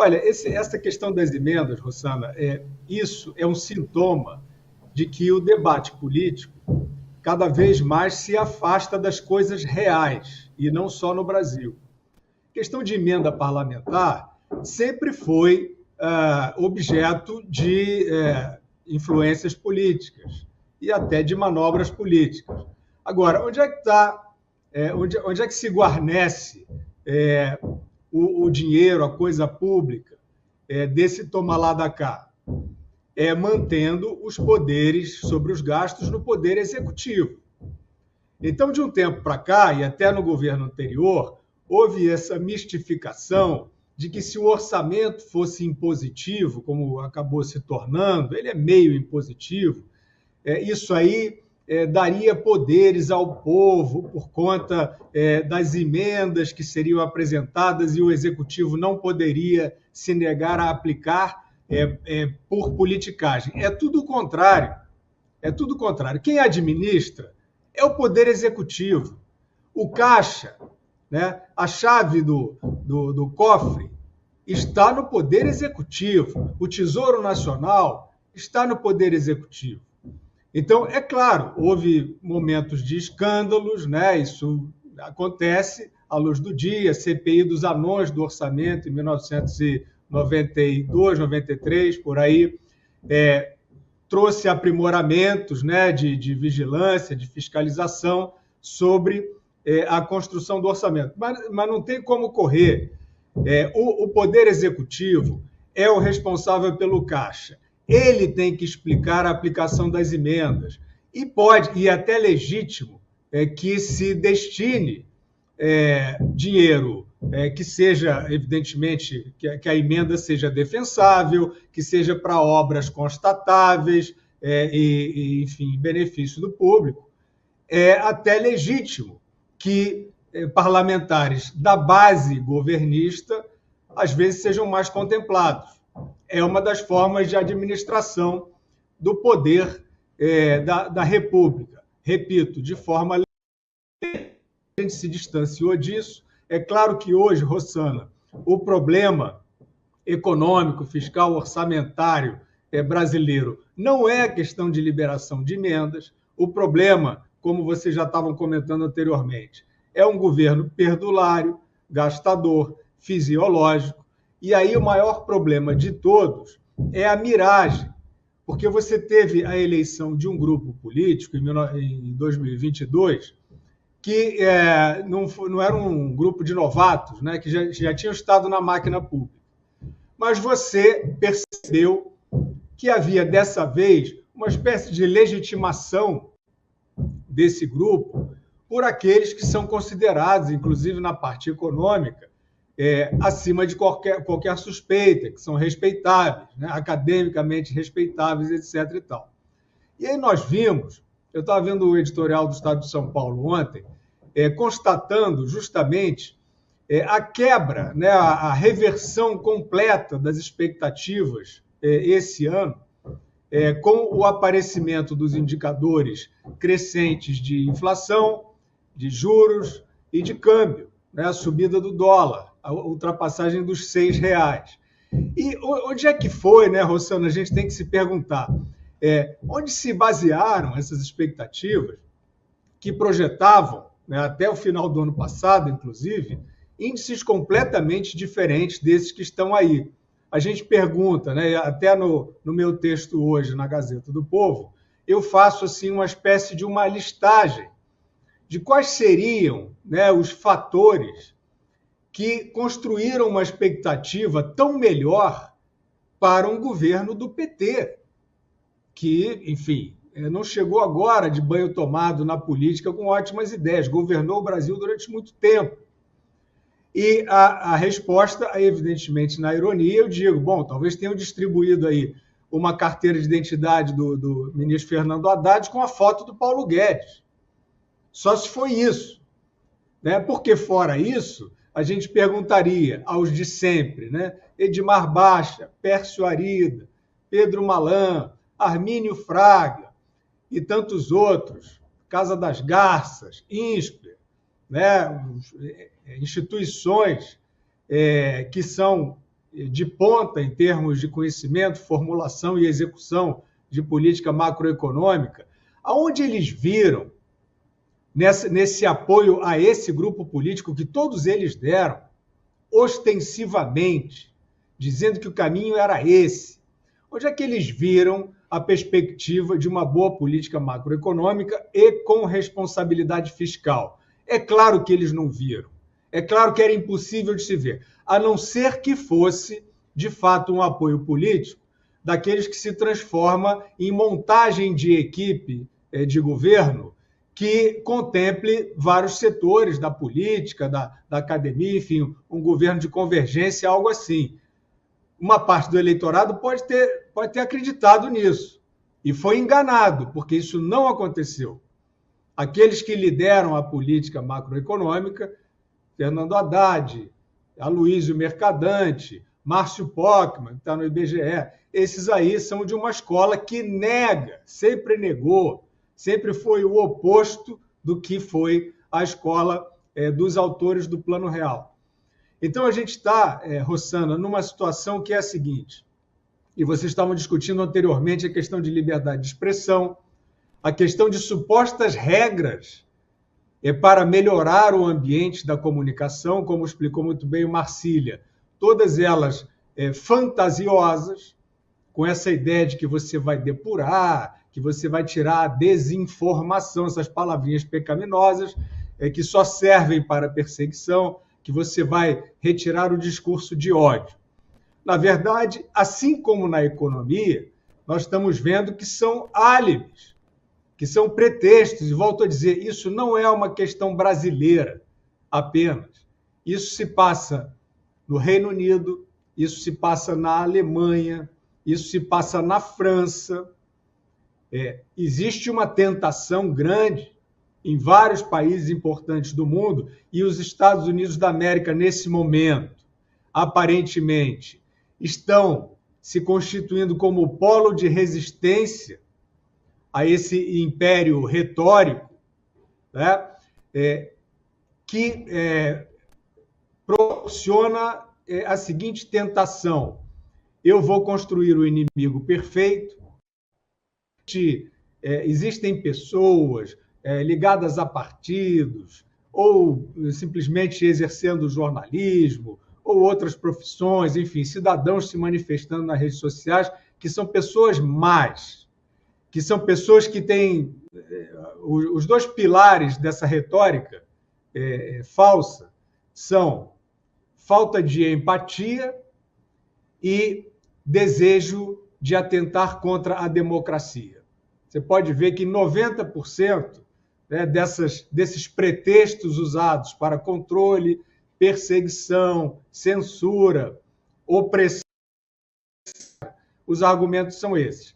Olha, essa questão das emendas, Rosana, isso é um sintoma de que o debate político cada vez mais se afasta das coisas reais, e não só no Brasil. A questão de emenda parlamentar sempre foi objeto de influências políticas e até de manobras políticas. Agora, onde é que está, onde é que se guarnece o dinheiro, a coisa pública desse toma lá da cá? Mantendo os poderes sobre os gastos no poder executivo. Então, de um tempo para cá, e até no governo anterior, houve essa mistificação de que se o orçamento fosse impositivo, como acabou se tornando, ele é meio impositivo, isso aí daria poderes ao povo por conta das emendas que seriam apresentadas e o executivo não poderia se negar a aplicar por politicagem. É tudo o contrário. É tudo o contrário. Quem administra é o poder executivo. O caixa, né, a chave do cofre, está no poder executivo. O Tesouro Nacional está no poder executivo. Então, é claro, houve momentos de escândalos, né? Isso acontece à luz do dia, CPI dos anões do orçamento em 1992, 93, por aí, trouxe aprimoramentos, né, de vigilância, de fiscalização sobre a construção do orçamento. Mas não tem como correr. O Poder Executivo é o responsável pelo caixa. Ele tem que explicar a aplicação das emendas. E é até legítimo que se destine dinheiro que seja, evidentemente, que a emenda seja defensável, que seja para obras constatáveis e, enfim, benefício do público. É até legítimo que parlamentares da base governista, às vezes, sejam mais contemplados. É uma das formas de administração do poder da República. Repito, de forma a gente se distanciou disso. É claro que hoje, Rosana, o problema econômico, fiscal, orçamentário brasileiro não é a questão de liberação de emendas. O problema, como vocês já estavam comentando anteriormente, é um governo perdulário, gastador, fisiológico. E aí o maior problema de todos é a miragem, porque você teve a eleição de um grupo político em 2022 que não era um grupo de novatos, né, que já tinham estado na máquina pública. Mas você percebeu que havia, dessa vez, uma espécie de legitimação desse grupo por aqueles que são considerados, inclusive na parte econômica, acima de qualquer suspeita, que são respeitáveis, né, academicamente respeitáveis, etc. E tal. E aí nós vimos, eu estava vendo o editorial do Estado de São Paulo ontem, constatando justamente a quebra, né, a reversão completa das expectativas esse ano, com o aparecimento dos indicadores crescentes de inflação, de juros e de câmbio, né, a subida do dólar, a ultrapassagem dos R$6. E onde é que foi, né, Rossana? A gente tem que se perguntar. Onde se basearam essas expectativas que projetavam, né, até o final do ano passado, inclusive, índices completamente diferentes desses que estão aí. A gente pergunta, né, até no meu texto hoje na Gazeta do Povo, eu faço assim uma espécie de uma listagem de quais seriam, né, os fatores que construíram uma expectativa tão melhor para um governo do PT, que, enfim, não chegou agora de banho tomado na política com ótimas ideias, governou o Brasil durante muito tempo. E a resposta, evidentemente, na ironia, eu digo, bom, talvez tenham distribuído aí uma carteira de identidade do ministro Fernando Haddad com a foto do Paulo Guedes. Só se foi isso, né? Porque, fora isso, a gente perguntaria aos de sempre, né? Edmar Baixa, Pércio Arida, Pedro Malan, Armínio Fraga e tantos outros, Casa das Garças, INSPER, né? Instituições que são de ponta em termos de conhecimento, formulação e execução de política macroeconômica, aonde eles viram nesse apoio a esse grupo político que todos eles deram, ostensivamente, dizendo que o caminho era esse. Onde é que eles viram a perspectiva de uma boa política macroeconômica e com responsabilidade fiscal? É claro que eles não viram. É claro que era impossível de se ver, a não ser que fosse, de fato, um apoio político daqueles que se transforma em montagem de equipe de governo que contemple vários setores da política, da academia, enfim, um governo de convergência, algo assim. Uma parte do eleitorado pode ter acreditado nisso e foi enganado, porque isso não aconteceu. Aqueles que lideram a política macroeconômica, Fernando Haddad, Aloysio Mercadante, Márcio Pockmann, que está no IBGE, esses aí são de uma escola que nega, sempre negou, sempre foi o oposto do que foi a escola dos autores do Plano Real. Então, a gente está, Rossana, numa situação que é a seguinte, e vocês estavam discutindo anteriormente a questão de liberdade de expressão, a questão de supostas regras para melhorar o ambiente da comunicação, como explicou muito bem o Marcília, todas elas fantasiosas, com essa ideia de que você vai depurar, que você vai tirar a desinformação, essas palavrinhas pecaminosas, que só servem para perseguição, que você vai retirar o discurso de ódio. Na verdade, assim como na economia, nós estamos vendo que são álibis, que são pretextos, e volto a dizer, isso não é uma questão brasileira apenas. Isso se passa no Reino Unido, isso se passa na Alemanha, isso se passa na França. Existe uma tentação grande em vários países importantes do mundo, e os Estados Unidos da América, nesse momento, aparentemente, estão se constituindo como polo de resistência a esse império retórico, né, que proporciona a seguinte tentação: eu vou construir o inimigo perfeito. Existem pessoas ligadas a partidos, ou simplesmente exercendo jornalismo, ou outras profissões, enfim, cidadãos se manifestando nas redes sociais, que são pessoas más, que são pessoas que têm os dois pilares dessa retórica falsa, são falta de empatia e desejo de atentar contra a democracia. Você pode ver que 90% desses pretextos usados para controle, perseguição, censura, opressão, os argumentos são esses.